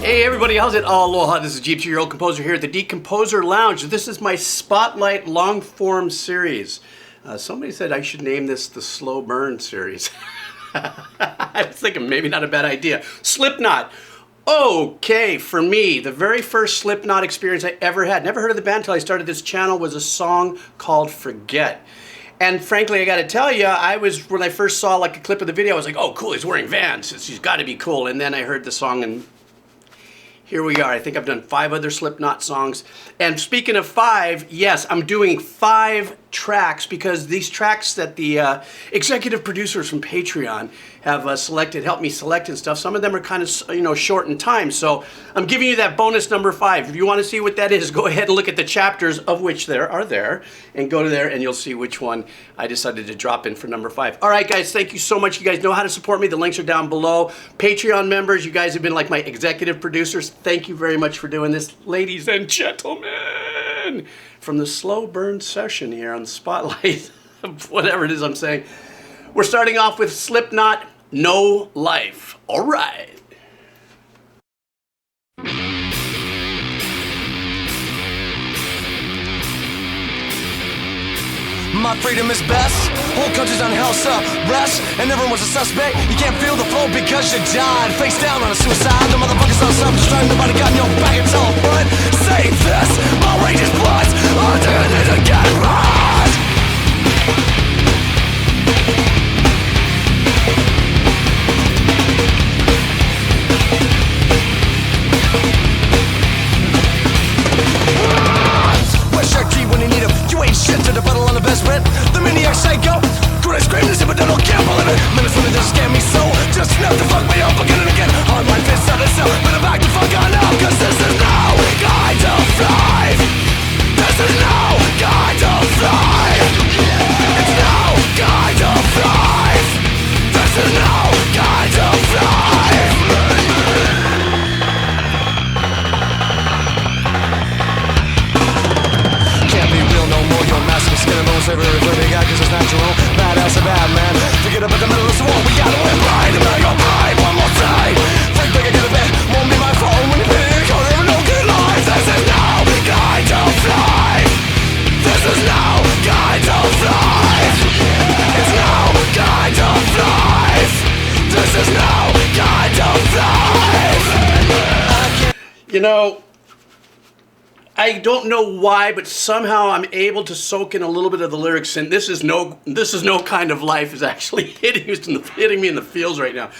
Hey everybody, how's it? Aloha, this is Geebz, your old composer here at the Decomposer Lounge. This is my Spotlight long form series. Somebody said I should name this the Slow Burn series. I was thinking maybe not a bad idea. Slipknot. Okay, for me, the very first Slipknot experience I ever had, never heard of the band until I started this channel, was a song called Forget. And frankly, I gotta tell you, when I first saw like a clip of the video, I was like, oh cool, he's wearing Vans, he's gotta be cool. And then I heard the song and here we are. I think I've done 5 other Slipknot songs. And speaking of 5, yes, I'm doing 5 tracks because these tracks that the executive producers from Patreon have helped me select and stuff, some of them are kind of, short in time. So I'm giving you that bonus number 5. If you want to see what that is, go ahead and look at the chapters, of which there are there, and go to there and you'll see which one I decided to drop in for number 5. All right, guys, thank you so much. You guys know how to support me. The links are down below. Patreon members, you guys have been like my executive producers. Thank you very much for doing this, ladies and gentlemen, from the Slow Burn session here on Spotlight, whatever it is I'm saying. We're starting off with Slipknot, No Life. All right. My freedom is best. Whole country's on house arrest, and everyone's a suspect. You can't feel the flow because you died. Face down on a suicide. The motherfuckers on self-destruct. Nobody got no back. It's all fun. Say this. My rage is blood. I'm doing it again. Rise. Where's your key when you need him? You ain't shit to the battle on the best bet. The maniac psycho. Could I scream this if I don't can't believe it? Minutes when it just scare me so. Just enough to fuck me up again and again. Hard life is out of cell. Better back the fuck on up. Cause this is no kind of life. This is no kind of life. It's no kind of life. This is no kind of life. Can't be real no more. You're massive skin and bones. Every they got cause it's natural. Badass a bad man. Forget about the middle of the war. We gotta win right. And I go right. One more time. Think big, I get a bit. Won't be my fault. When you pay your corner, no good life. This is no kind of life. This is no kind of life. It's no kind of life. This is no kind of life. You know, I don't know why, but somehow I'm able to soak in a little bit of the lyrics, and this is no kind of life is actually hitting me in the feels right now.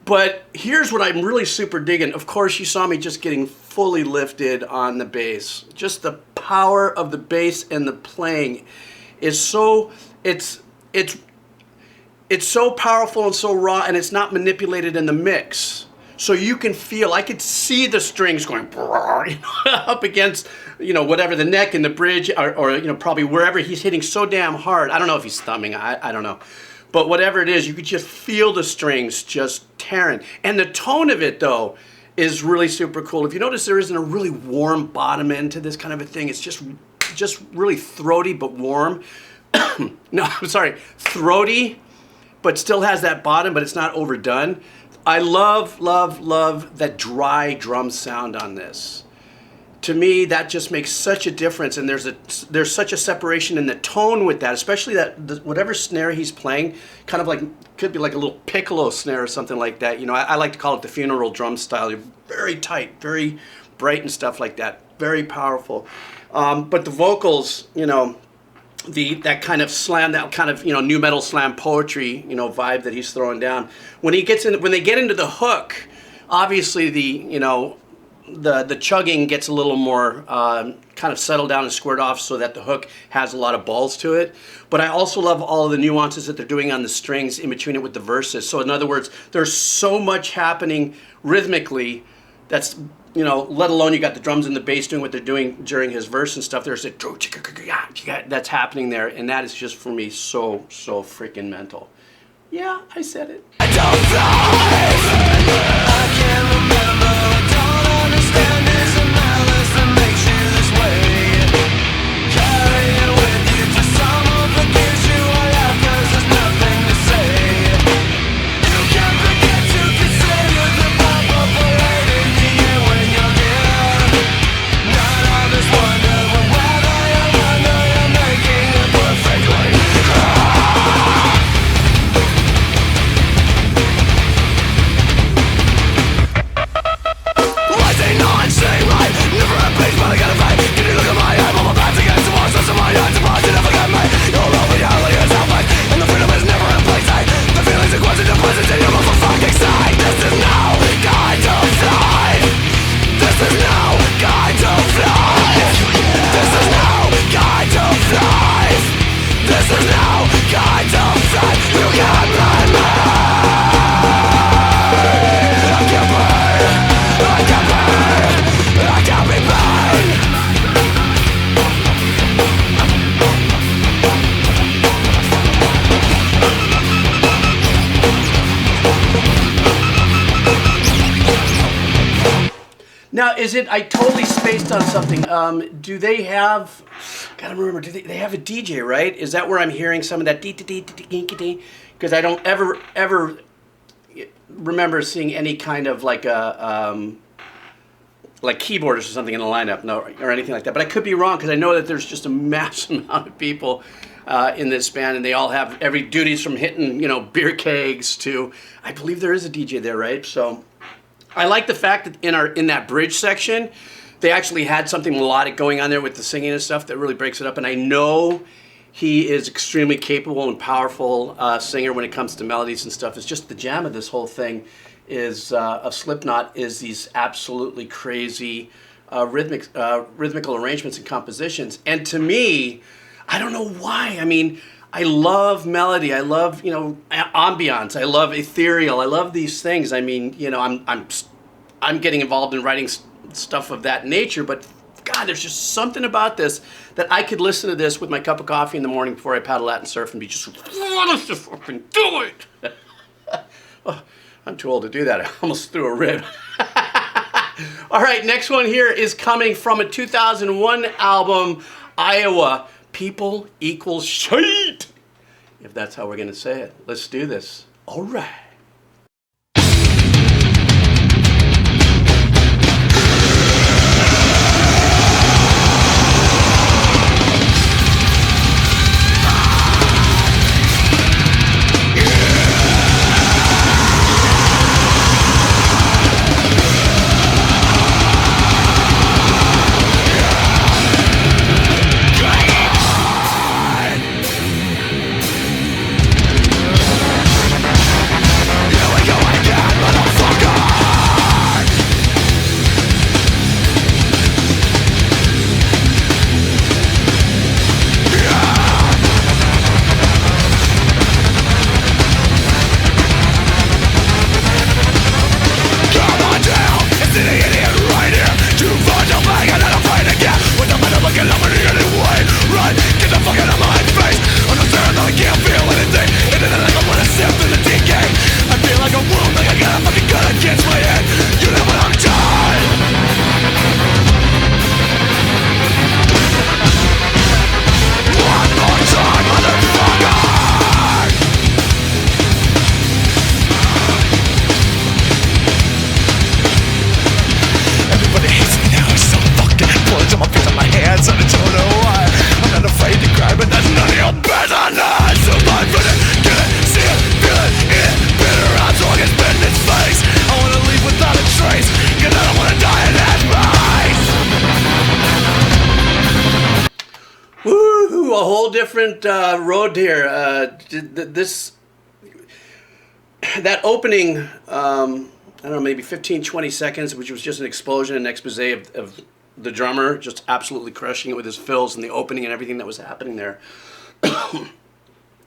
But here's what I'm really super digging. Of course, you saw me just getting fully lifted on the bass. Just the power of the bass and the playing is so it's so powerful and so raw, and it's not manipulated in the mix. So you can feel, I could see the strings going up against, whatever, the neck and the bridge, or probably wherever he's hitting so damn hard. I don't know if he's thumbing, I don't know. But whatever it is, you could just feel the strings just tearing. And the tone of it, though, is really super cool. If you notice, there isn't a really warm bottom end to this kind of a thing. It's just really throaty but warm. No, I'm sorry, throaty, but still has that bottom, but it's not overdone. I love, love, love that dry drum sound on this. To me, that just makes such a difference, and there's such a separation in the tone with that, especially whatever snare he's playing, kind of like, could be like a little piccolo snare or something like that. I like to call it the funeral drum style. You're very tight, very bright and stuff like that. Very powerful. But the vocals, that kind of slam, that kind of new metal slam poetry vibe that he's throwing down. When they get into the hook, obviously the chugging gets a little more kind of settled down and squared off so that the hook has a lot of balls to it. But I also love all of the nuances that they're doing on the strings in between it with the verses. So in other words, there's so much happening rhythmically that's let alone you got the drums and the bass doing what they're doing during his verse and stuff. There's a that's happening there, and that is just for me so freaking mental. Yeah, I said it. I can't remember, I don't understand, is it malice that makes you this way? Carry it with you to someone forgives you, I laugh cause there's nothing to say. You can't forget to consider the pop of a lady to you. Now, is it? I totally spaced on something. Do they have? Gotta remember. Do they have a DJ? Right? Is that where I'm hearing some of that? Because I don't ever remember seeing any kind of like a like keyboardist or something in the lineup, no, or anything like that. But I could be wrong because I know that there's just a massive amount of people in this band, and they all have every duties from hitting beer kegs to. I believe there is a DJ there, right? So. I like the fact that in that bridge section, they actually had something melodic going on there with the singing and stuff that really breaks it up. And I know he is extremely capable and powerful singer when it comes to melodies and stuff. It's just the jam of this whole thing is of Slipknot is these absolutely crazy rhythmical arrangements and compositions. And to me, I don't know why. I mean, I love melody. I love, ambiance. I love ethereal. I love these things. I mean, I'm getting involved in writing stuff of that nature, but God, there's just something about this that I could listen to this with my cup of coffee in the morning before I paddle out and surf and be just, let's just fucking do it. Oh, I'm too old to do that. I almost threw a rib. All right, next one here is coming from a 2001 album, Iowa. People equals shit, if that's how we're going to say it. Let's do this. All right. A whole different road here. That opening, I don't know, maybe 15, 20 seconds, which was just an explosion and expose of the drummer just absolutely crushing it with his fills and the opening and everything that was happening there.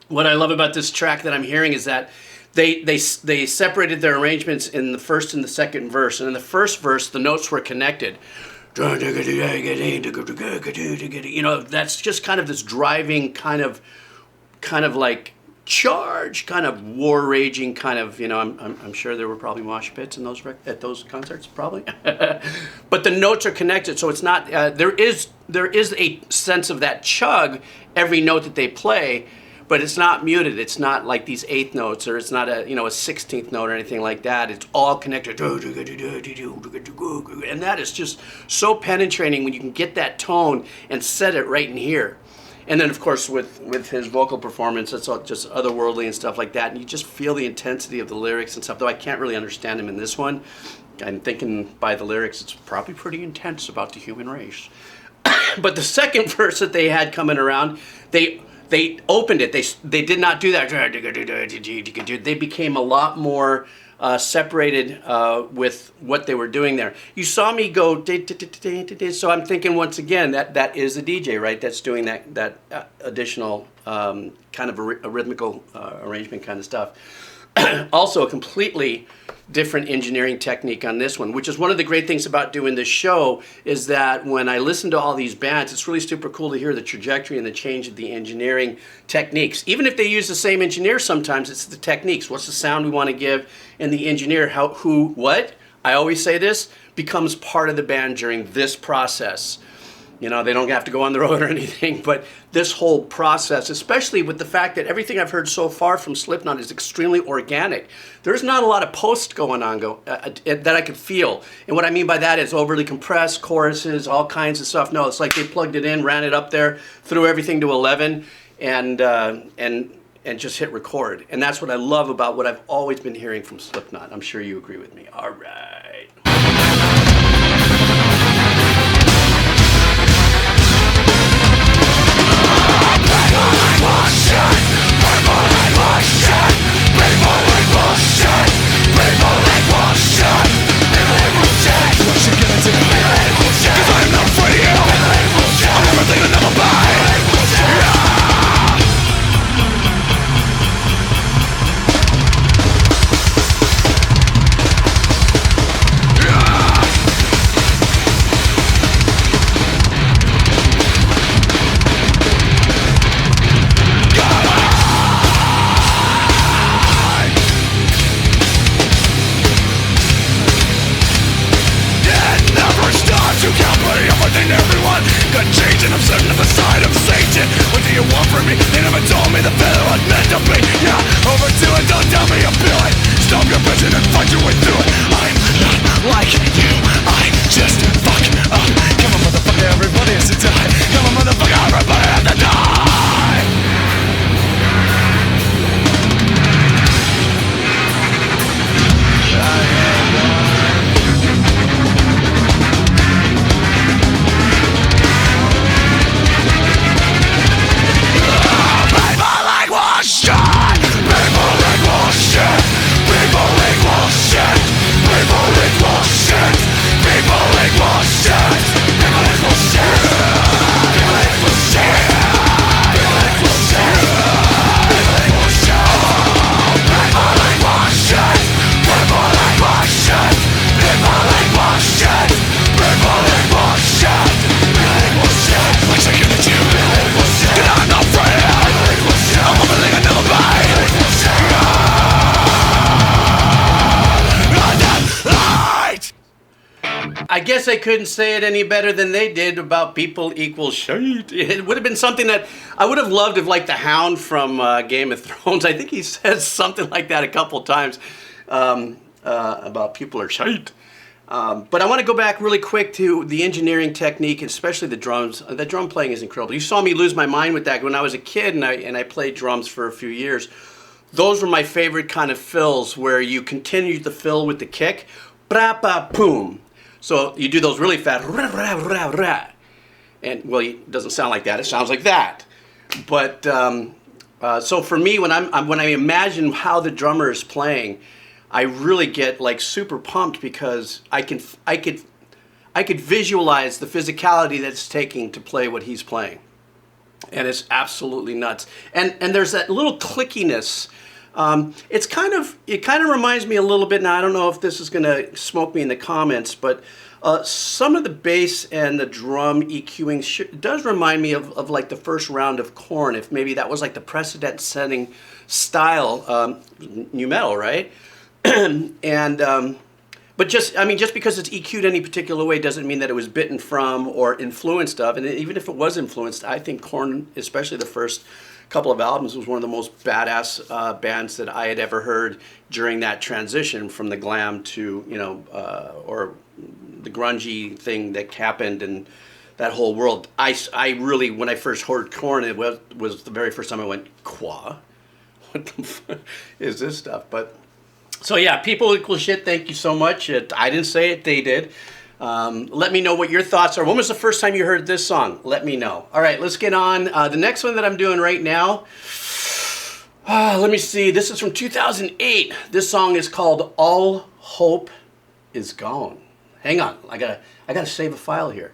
What I love about this track that I'm hearing is that they separated their arrangements in the first and the second verse, and in the first verse the notes were connected. That's just kind of this driving kind of like charge, kind of war raging kind of, I'm sure there were probably mosh pits in at those concerts, probably. But the notes are connected, so it's not there is a sense of that chug every note that they play, but it's not muted. It's not like these eighth notes, or it's not a 16th note or anything like that. It's all connected, and that is just so penetrating when you can get that tone and set it right in here. And then, of course, with his vocal performance, it's all just otherworldly and stuff like that, and you just feel the intensity of the lyrics and stuff. Though I can't really understand him in this one. I'm thinking by the lyrics, it's probably pretty intense about the human race. But the second verse that they had coming around, they opened it. They did not do that. They became a lot more separated with what they were doing there. You saw me go, so I'm thinking once again that is the DJ, right? That's doing that additional kind of a rhythmical arrangement kind of stuff. Also a completely different engineering technique on this one, which is one of the great things about doing this show, is that when I listen to all these bands, it's really super cool to hear the trajectory and the change of the engineering techniques. Even if they use the same engineer sometimes, it's the techniques. What's the sound we want to give, and the engineer, what? I always say this, becomes part of the band during this process. You know, they don't have to go on the road or anything, but this whole process, especially with the fact that everything I've heard so far from Slipknot is extremely organic. There's not a lot of post going on that I could feel. And what I mean by that is overly compressed choruses, all kinds of stuff. No, it's like they plugged it in, ran it up there, threw everything to 11, and just hit record. And that's what I love about what I've always been hearing from Slipknot. I'm sure you agree with me. All right. I guess I couldn't say it any better than they did about people equal shit. It would have been something that I would have loved if, like the Hound from Game of Thrones, I think he says something like that a couple times about people are shite. But I want to go back really quick to the engineering technique, especially the drums. The drum playing is incredible. You saw me lose my mind with that when I was a kid, and I played drums for a few years. Those were my favorite kind of fills, where you continue the fill with the kick, bra-ba-boom. So you do those really fast, rah-rah-rah-rah. And, well, it doesn't sound like that. It sounds like that. But so for me, when I imagine how the drummer is playing, I really get like super pumped, because I could visualize the physicality that it's taking to play what he's playing, and it's absolutely nuts. And there's that little clickiness. It kind of reminds me a little bit. Now I don't know if this is going to smoke me in the comments, but some of the bass and the drum EQing does remind me of like the first round of Korn. If maybe that was like the precedent-setting style, nu metal, right? But just because it's EQ'd any particular way doesn't mean that it was bitten from or influenced of. And even if it was influenced, I think Korn, especially the first couple of albums, was one of the most badass bands that I had ever heard during that transition from the glam to, or the grungy thing that happened and that whole world. I really, when I first heard Korn, it was the very first time I went, Qua? What the fuck is this stuff? But so yeah, people equal shit. Thank you so much. I didn't say it, they did. Let me know what your thoughts are. When was the first time you heard this song? Let me know. All right, let's get on. The next one that I'm doing right now, let me see. This is from 2008. This song is called All Hope Is Gone. Hang on, I gotta save a file here.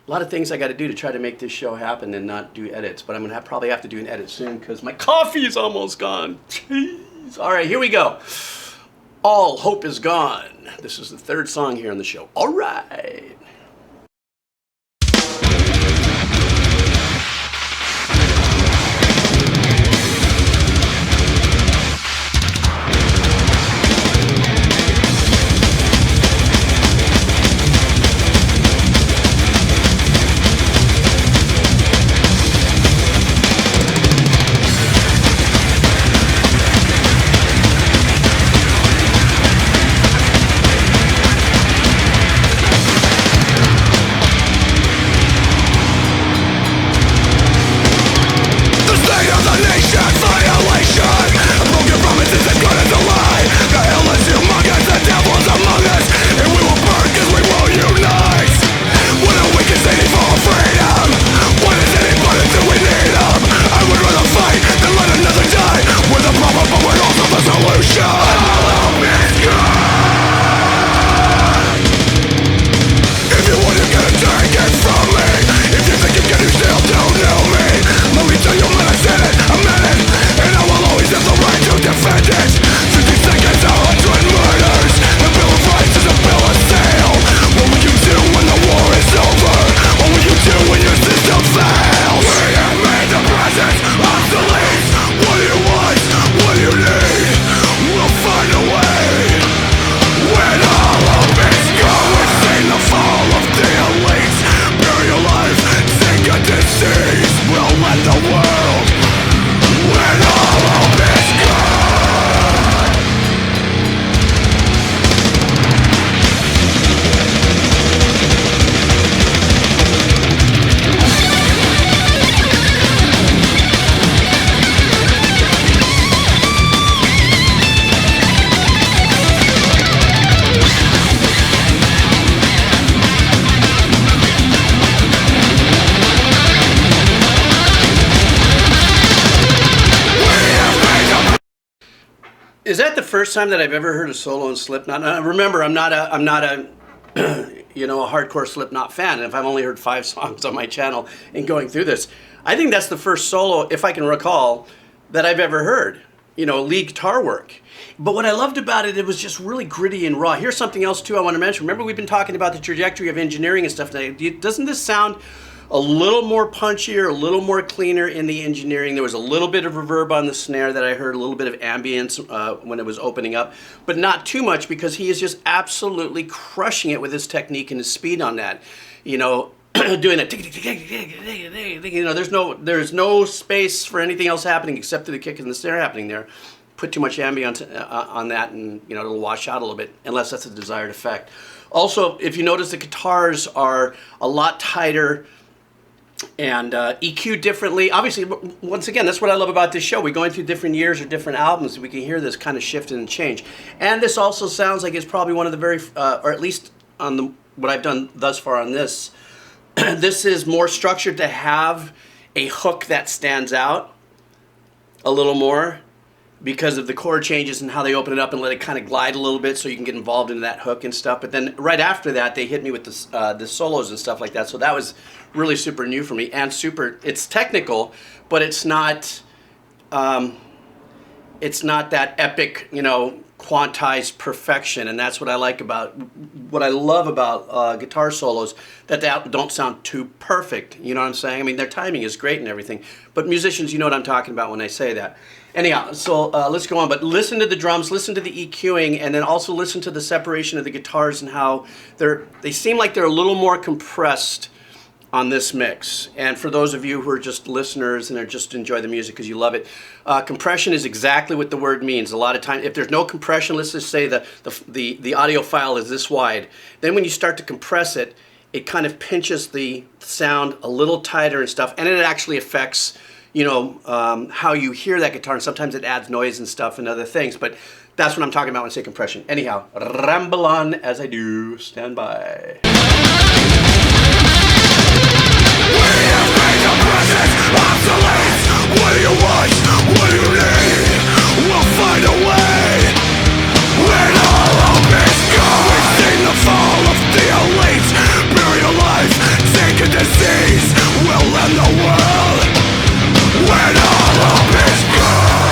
A lot of things I got to do to try to make this show happen and not do edits, but I'm gonna probably have to do an edit soon because my coffee is almost gone. Jeez. All right, here we go. All Hope Is Gone. This is the third song here on the show. All right. Is that the first time that I've ever heard a solo in Slipknot? Remember, I'm not a you know, a hardcore Slipknot fan. And if I've only heard 5 songs on my channel and going through this, I think that's the first solo, if I can recall, that I've ever heard. You know, lead guitar work. But what I loved about it, it was just really gritty and raw. Here's something else too I want to mention. Remember, we've been talking about the trajectory of engineering and stuff today. Doesn't this sound a little more punchier, a little more cleaner in the engineering? There was a little bit of reverb on the snare that I heard, a little bit of ambience when it was opening up, but not too much, because he is just absolutely crushing it with his technique and his speed on that. You know, doing it, you know, there's no space for anything else happening except for the kick and the snare happening there. Put too much ambience on that, and you know, it'll wash out a little bit, unless that's a desired effect. Also, if you notice, the guitars are a lot tighter and EQ differently. Obviously, once again, that's what I love about this show. We're going through different years or different albums, we can hear this kind of shift and change. And this also sounds like it's probably one of the very, or at least on what I've done thus far on this, this is more structured to have a hook that stands out a little more, because of the chord changes and how they open it up and let it kind of glide a little bit, so you can get involved in that hook and stuff. But then right after that, they hit me with the solos and stuff like that. So that was really super new for me, and super. It's technical, but it's not that epic, you know, quantized perfection. And that's what I like about, what I love about guitar solos, that they don't sound too perfect. You know what I'm saying? I mean, their timing is great and everything, but musicians, you know what I'm talking about when I say that. Anyhow, so let's go on. But listen to the drums, listen to the EQing, and then also listen to the separation of the guitars and how they seem like they're a little more compressed on this mix. And for those of you who are just listeners and are just enjoy the music because you love it, compression is exactly what the word means. A lot of times, if there's no compression, let's just say the audio file is this wide, then when you start to compress it, it kind of pinches the sound a little tighter and stuff, and it actually affects, you know, how you hear that guitar, and sometimes it adds noise and stuff and other things, but that's what I'm talking about when I say compression. Anyhow, ramble on as I do. Stand by. We have made the present obsolete. What do you want? What do you need? We'll find a way. When all hope is gone, we've seen the fall of the elite. Bury alive, take a disease. We'll end the world. When all hope is gone.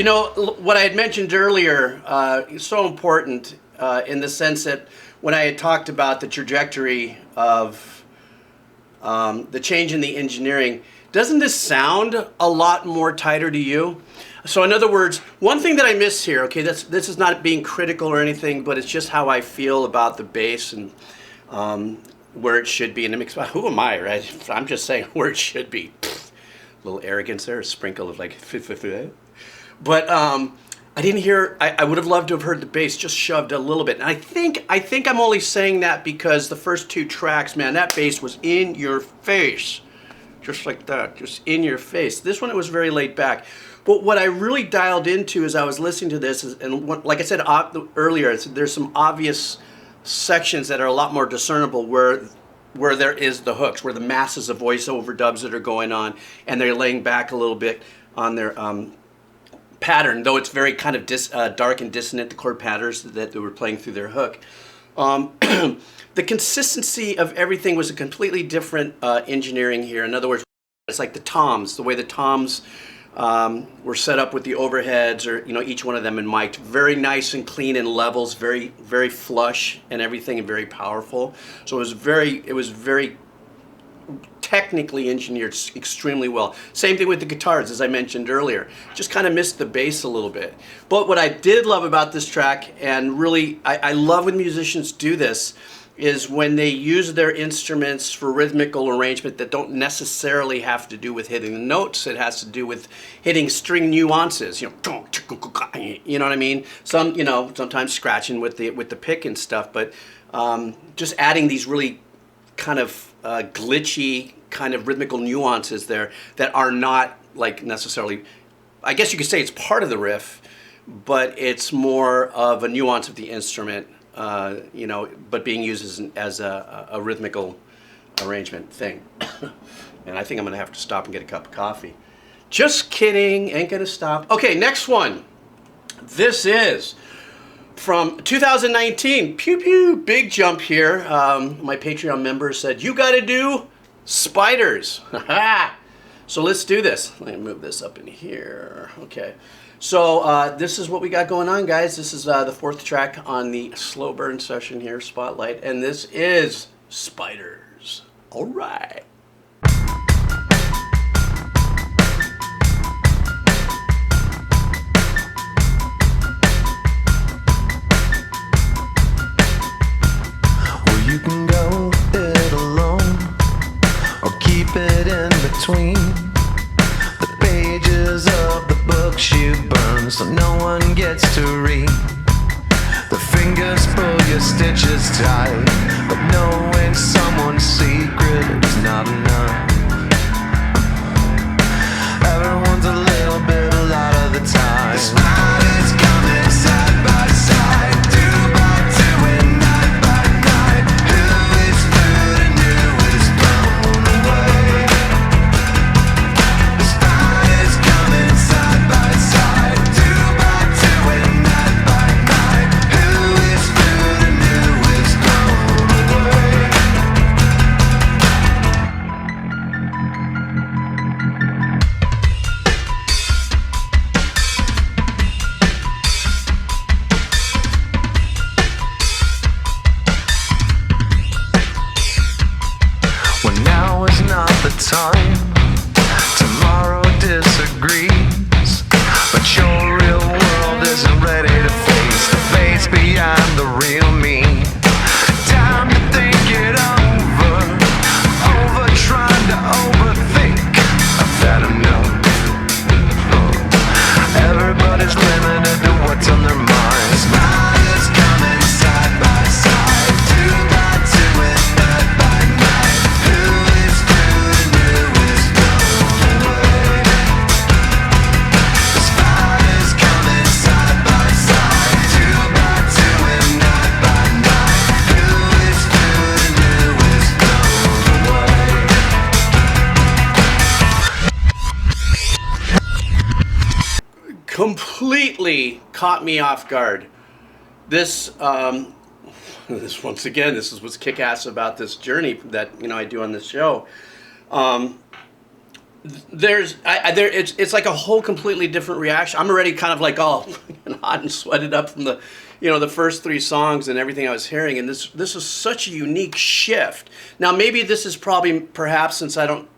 You know, what I had mentioned earlier is so important in the sense that when I had talked about the trajectory of the change in the engineering, doesn't this sound a lot more tighter to you? So in other words, one thing that I miss here, okay, this is not being critical or anything, but it's just how I feel about the bass and where it should be. And it makes, who am I, right? I'm just saying where it should be. Pfft, a little arrogance there, a sprinkle of like, but I didn't hear, I would have loved to have heard the bass just shoved a little bit. And I think I'm only saying that because the first two tracks, man, that bass was in your face. Just like that, just in your face. This one, it was very laid back. But what I really dialed into as I was listening to this, and like I said earlier, there's some obvious sections that are a lot more discernible where there is the hooks, where the masses of voice overdubs that are going on, and they're laying back a little bit on their pattern, though it's very kind of dark and dissonant, the chord patterns that they were playing through their hook. The consistency of everything was a completely different engineering here. In other words, it's like the toms, the way the toms were set up with the overheads, or each one of them in mic'd, very nice and clean in levels, very very flush and everything, and very powerful. So it was very technically engineered extremely well. Same thing with the guitars, as I mentioned earlier. Just kind of missed the bass a little bit. But what I did love about this track, and really I love when musicians do this, is when they use their instruments for rhythmical arrangement that don't necessarily have to do with hitting the notes. It has to do with hitting string nuances. You know what I mean? Sometimes scratching with the pick and stuff, but just adding these really kind of glitchy kind of rhythmical nuances there that are not like necessarily, I guess you could say it's part of the riff, but it's more of a nuance of the instrument, but being used as a rhythmical arrangement thing. And I think I'm gonna have to stop and get a cup of coffee. Just kidding, ain't gonna stop. Okay, next one. This is from 2019. Pew pew, big jump here. My Patreon member said, you gotta do Spiders. So let's do this. Let me move this up in here. Okay. So this is what we got going on, guys. This is the fourth track on the slow burn session here, Spotlight, and this is Spiders. All right. Well, you can go it alone, or keep it in between the pages of the books you burn, so no one gets to read. The fingers pull your stitches tight, but knowing someone's secret is not enough. Everyone's a little bit a lot of the time. The spiders coming side by side, two by two and night by night. Who is food and who is blown away? The spiders coming side by side, two by two and night by night. Who is food and who is blown away? Well, now is not the time. Tomorrow disagrees, but your real world isn't ready to face the face beyond the real me. Time to think it over trying to overthink. I've had enough. Everybody's limited to what's on their minds. Spiders coming side by side, two by two and night by night. Who is food and who is blown away? The spiders coming side by side, two by two and night by night. Who is food and who is blown away? Completely caught me off guard. This once again, this is what's kick-ass about this journey that I do on this show. It's like a whole completely different reaction. I'm already kind of like all hot and sweated up from the first three songs and everything I was hearing, and this is such a unique shift. Now maybe this is perhaps since I don't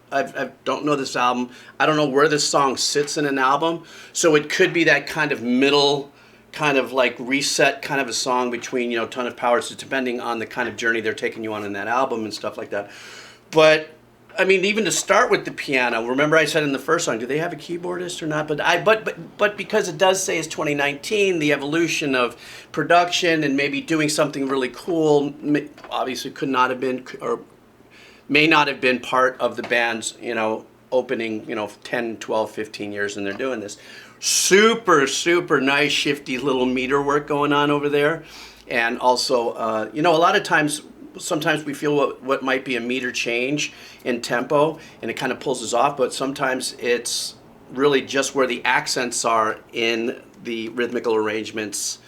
know this album, I don't know where this song sits in an album, so it could be that kind of middle, kind of like reset kind of a song between Ton of Power, so depending on the kind of journey they're taking you on in that album and stuff like that. But I mean, even to start with the piano, remember I said in the first song, do they have a keyboardist or not? But because it does say it's 2019, the evolution of production and maybe doing something really cool obviously could not have been or may not have been part of the band's, opening, 10, 12, 15 years, and they're doing this. Super, super nice, shifty little meter work going on over there. And also, a lot of times, sometimes we feel what might be a meter change in tempo, and it kind of pulls us off, but sometimes it's really just where the accents are in the rhythmical arrangements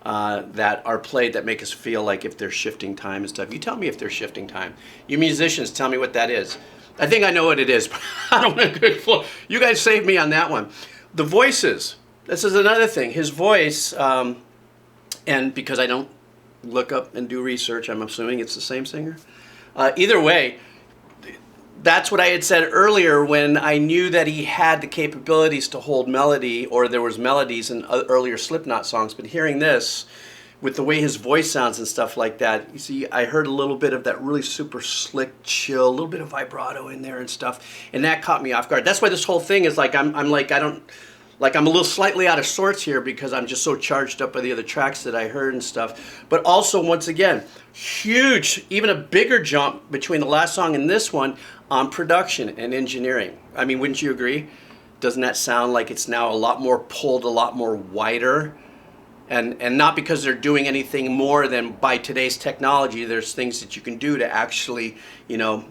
that are played that make us feel like if they're shifting time and stuff. You tell me if they're shifting time. You musicians, tell me what that is. I think I know what it is, but I don't know good flow. You guys saved me on that one. The voices. This is another thing. His voice, and because I don't look up and do research, I'm assuming it's the same singer. Either way, that's what I had said earlier when I knew that he had the capabilities to hold melody, or there was melodies in earlier Slipknot songs, but hearing this, with the way his voice sounds and stuff like that, you see, I heard a little bit of that really super slick, chill, a little bit of vibrato in there and stuff, and that caught me off guard. That's why this whole thing is like, I'm a little slightly out of sorts here because I'm just so charged up by the other tracks that I heard and stuff. But also, once again, huge, even a bigger jump between the last song and this one on production and engineering. I mean, wouldn't you agree? Doesn't that sound like it's now a lot more pulled, a lot more wider? And not because they're doing anything more than by today's technology. There's things that you can do to actually, I'm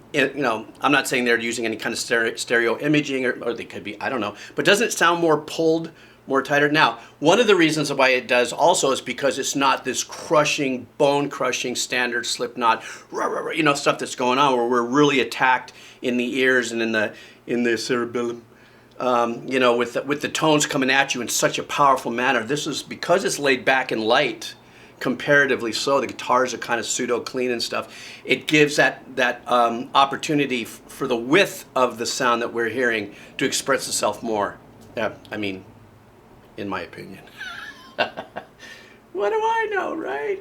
not saying they're using any kind of stereo imaging, or they could be, I don't know. But doesn't it sound more pulled, more tighter? Now, one of the reasons why it does also is because it's not this crushing, bone-crushing standard Slipknot, stuff that's going on where we're really attacked in the ears and in the cerebellum. With the tones coming at you in such a powerful manner. This is because it's laid back and light, comparatively so. The guitars are kind of pseudo clean and stuff. It gives that opportunity for the width of the sound that we're hearing to express itself more. Yeah, I mean, in my opinion. What do I know, right?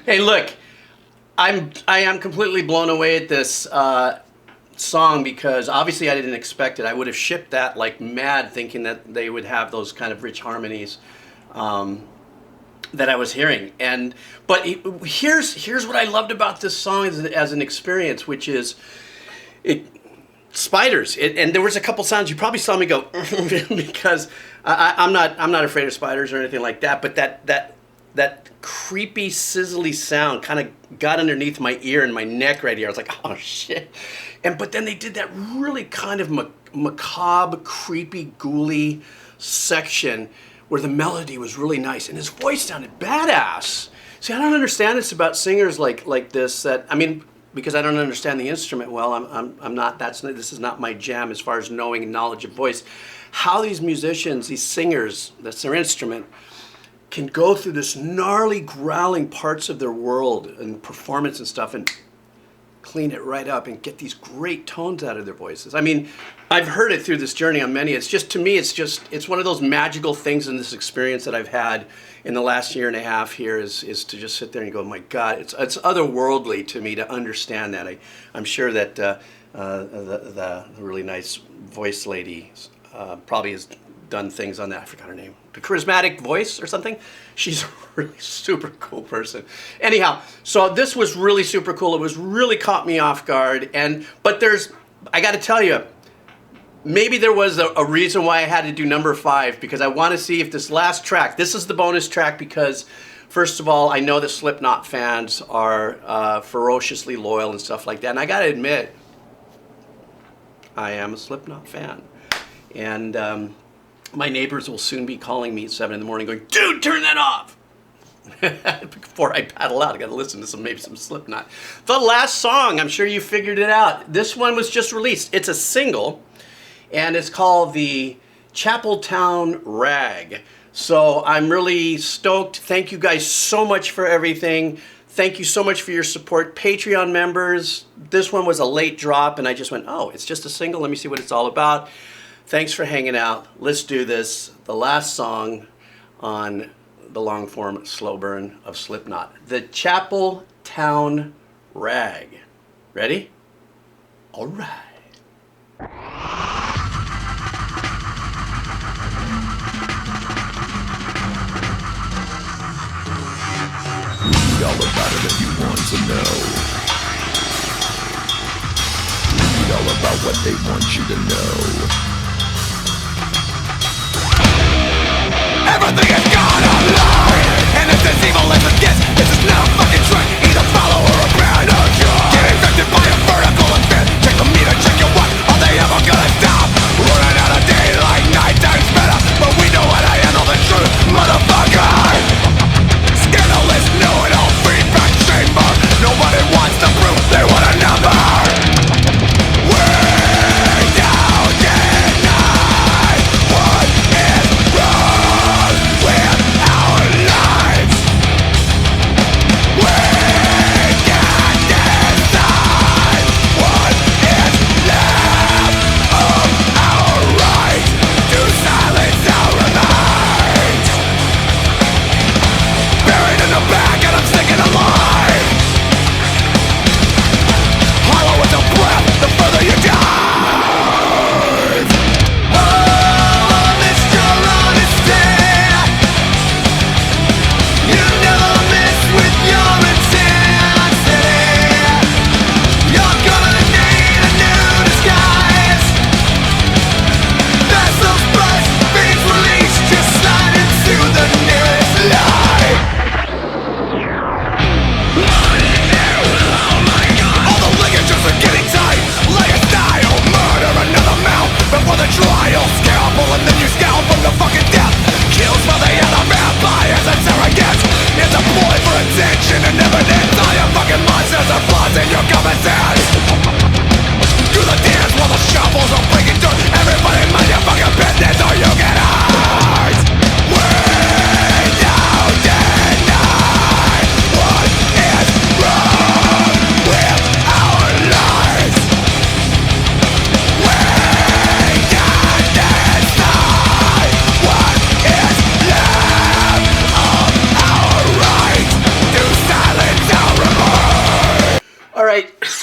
Hey, look, I am completely blown away at this. song because obviously I didn't expect it. I would have shipped that like mad, thinking that they would have those kind of rich harmonies that I was hearing. Here's what I loved about this song as an experience, which is spiders. And there was a couple sounds you probably saw me go because I'm not afraid of spiders or anything like that. But that creepy sizzly sound kind of got underneath my ear and my neck right here. I was like, oh shit. But then they did that really kind of macabre, creepy, ghouly section where the melody was really nice and his voice sounded badass. See, I don't understand this about singers like this. That I mean, because I don't understand the instrument well. I'm not. This is not my jam as far as knowing and knowledge of voice. How these musicians, these singers, that's their instrument, can go through this gnarly, growling parts of their world and performance and stuff and clean it right up and get these great tones out of their voices. I mean, I've heard it through this journey on many. It's just, to me, it's one of those magical things in this experience that I've had in the last year and a half here is to just sit there and go, my God, it's otherworldly to me to understand that. I'm sure that the really nice voice lady probably has done things on that. I forgot her name. The charismatic voice or something. She's a really super cool person. Anyhow, so this was really super cool. It was really caught me off guard. But I got to tell you, maybe there was a reason why I had to do number 5, because I want to see if this last track, this is the bonus track because, first of all, I know that Slipknot fans are ferociously loyal and stuff like that. And I got to admit, I am a Slipknot fan. And my neighbors will soon be calling me at 7 in the morning going, dude, turn that off. Before I paddle out, I got to listen to maybe some Slipknot. The last song, I'm sure you figured it out. This one was just released. It's a single, and it's called the Chapeltown Rag. So I'm really stoked. Thank you guys so much for everything. Thank you so much for your support. Patreon members, this one was a late drop, and I just went, oh, it's just a single. Let me see what it's all about. Thanks for hanging out. Let's do this. The last song on the long form slow burn of Slipknot. The Chapeltown Rag. Ready? All right. Read all about it if you want to know. Read all about what they want you to know. Everything is gone online, and it's as evil as it gets. This is not a fucking trick, either follow or abandon. Get infected by a vertical event. Check the meter, check your watch. Are they ever gonna stop? Running out of daylight, night time's better, but we know how to handle the truth, motherfucker. Scandalous, know-it-all, feedback chamber. Nobody wants the proof, they want a number.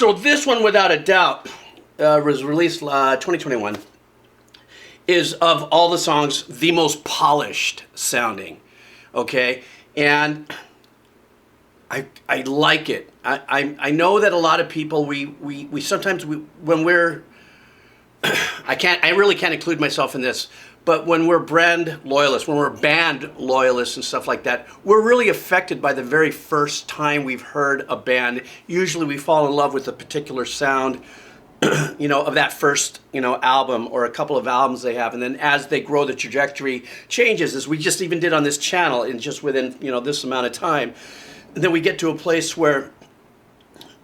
So this one, without a doubt, was released 2021, is of all the songs the most polished sounding. Okay, and I like it. I know that a lot of people we sometimes when we're I really can't include myself in this, but when we're brand loyalists, when we're band loyalists and stuff like that, we're really affected by the very first time we've heard a band. Usually we fall in love with a particular sound, you know, of that first, you know, album or a couple of albums they have. And then as they grow, the trajectory changes, as we just even did on this channel in just within, you know, this amount of time. And then we get to a place where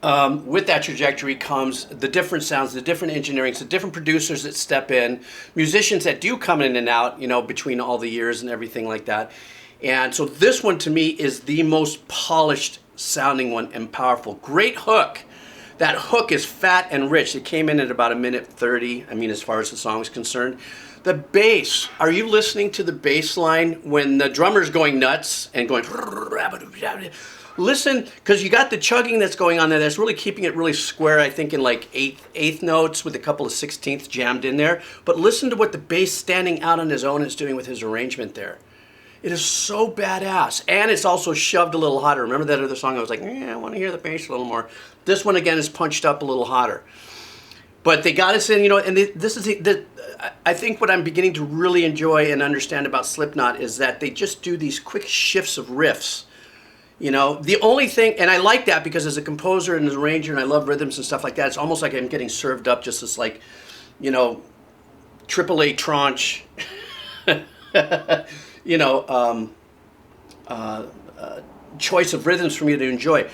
with that trajectory comes the different sounds, the different engineerings, the different producers that step in, musicians that do come in and out, you know, between all the years and everything like that. And so this one to me is the most polished sounding one and powerful. Great hook. That hook is fat and rich. It came in at about 1:30. I mean, as far as the song is concerned. The bass, are you listening to the bass line when the drummer's going nuts and going... Listen, because you got the chugging that's going on there. That's really keeping it really square, I think, in like eighth notes with a couple of 16ths jammed in there. But listen to what the bass standing out on his own is doing with his arrangement there. It is so badass. And it's also shoved a little hotter. Remember that other song? I was like, I want to hear the bass a little more. This one, again, is punched up a little hotter. But they got us in, you know, and this is I think what I'm beginning to really enjoy and understand about Slipknot is that they just do these quick shifts of riffs. You know, the only thing, and I like that because as a composer and as an arranger, and I love rhythms and stuff like that, it's almost like I'm getting served up just this, like, you know, AAA tranche, you know, choice of rhythms for me to enjoy.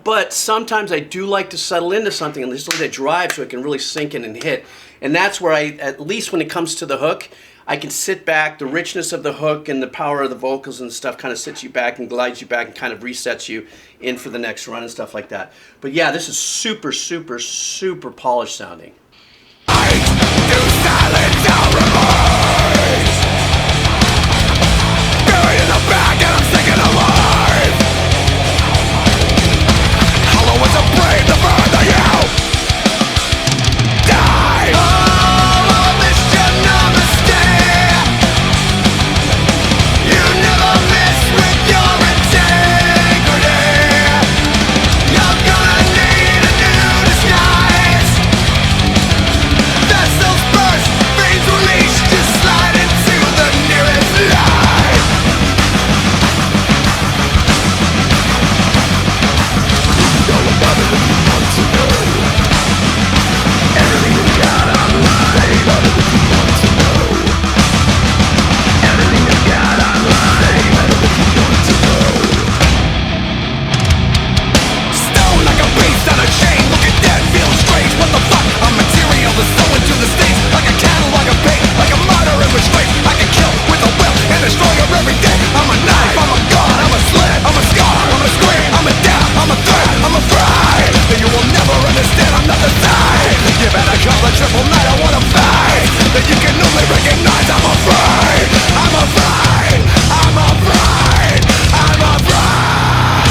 But sometimes I do like to settle into something and just let it drive so it can really sink in and hit. And that's where at least when it comes to the hook, I can sit back. The richness of the hook and the power of the vocals and stuff kind of sits you back and glides you back and kind of resets you in for the next run and stuff like that. But yeah, this is super, super, super polished sounding. Buried in the back and I'm sticking alive. Hollow as a brain to burn the you die. Oh, Mr. Namaste. You never miss with your integrity. You're gonna need a new disguise. Vessels burst, veins release, just slide into the nearest light. All about it if you want to know. Everything you got online. About it if you want to know. Everything you got online. About it if you want to know. Stone like a beast on a chain. Looking dead, feeling strange. What the fuck? I'm material that's so into the states. Like a catalog of pain. Like a martyr in restraint. I can kill with a will and destroy her every day. I'm a knife, I'm a gun, I'm a slit, I'm a scar, I'm a scream, I'm a death, I'm a threat, I'm afraid that you will never understand. I'm not the side. You better call the triple night. I wanna fight. That you can only recognize. I'm afraid. I'm afraid. I'm afraid. I'm afraid.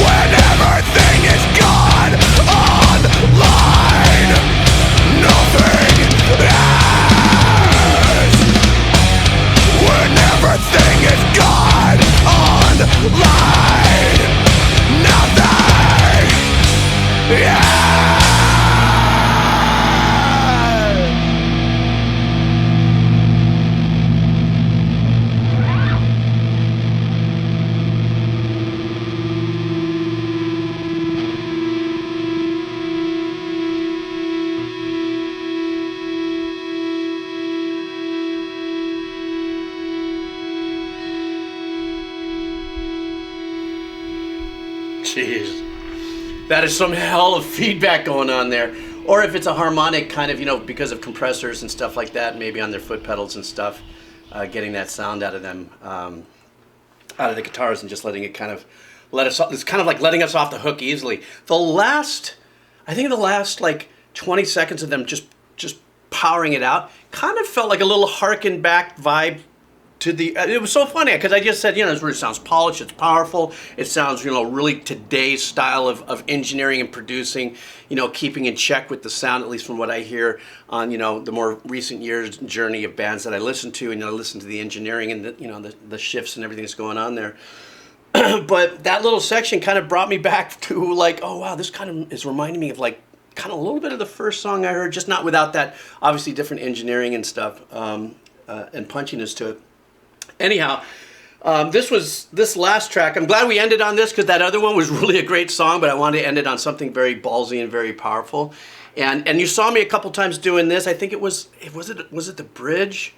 When everything is gone online, nothing is. When everything is gone online, nothing. Yeah. Jeez. That is some hell of feedback going on there. Or if it's a harmonic kind of, you know, because of compressors and stuff like that, maybe on their foot pedals and stuff, getting that sound out of them, out of the guitars and just letting it kind of let us off. It's kind of like letting us off the hook easily. I think the last like 20 seconds of them just powering it out kind of felt like a little harken back vibe to the, it was so funny because I just said, you know, it sounds polished, it's powerful, it sounds, you know, really today's style of engineering and producing, you know, keeping in check with the sound, at least from what I hear on, you know, the more recent years journey of bands that I listen to, and, you know, listen to the engineering and the, you know, the shifts and everything that's going on there. But that little section kind of brought me back to like, oh wow, this kind of is reminding me of like kind of a little bit of the first song I heard, just not without that obviously different engineering and stuff and punchiness to it. Anyhow, this last track, I'm glad we ended on this because that other one was really a great song, but I wanted to end it on something very ballsy and very powerful. And you saw me a couple times doing this. I think was it the bridge?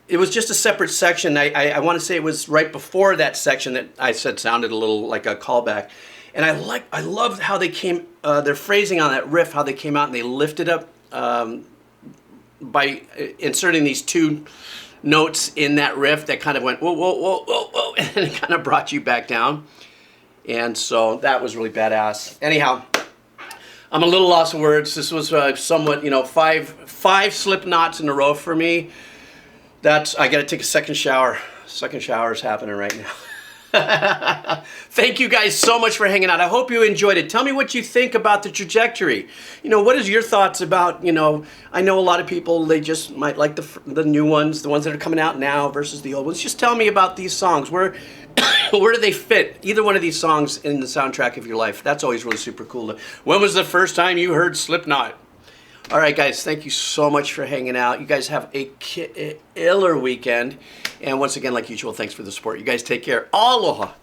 It was just a separate section. I want to say it was right before that section that I said sounded a little like a callback. And I loved how they came, their phrasing on that riff, how they came out and they lifted up by inserting these two notes in that riff that kind of went whoa, whoa, whoa, whoa, whoa, and it kind of brought you back down. And so that was really badass. Anyhow, I'm a little lost of words. This was somewhat, you know, five Slipknots in a row for me. I got to take a second shower. Second shower is happening right now. Thank you guys so much for hanging out. I hope you enjoyed it. Tell me what you think about the trajectory. You know, what is your thoughts about, you know, I know a lot of people, they just might like the new ones, the ones that are coming out now versus the old ones. Just tell me about these songs. Where do they fit, either one of these songs, in the soundtrack of your life? That's always really super cool. When was the first time you heard Slipknot? All right, guys, thank you so much for hanging out. You guys have a killer weekend. And once again, like usual, thanks for the support. You guys take care. Aloha.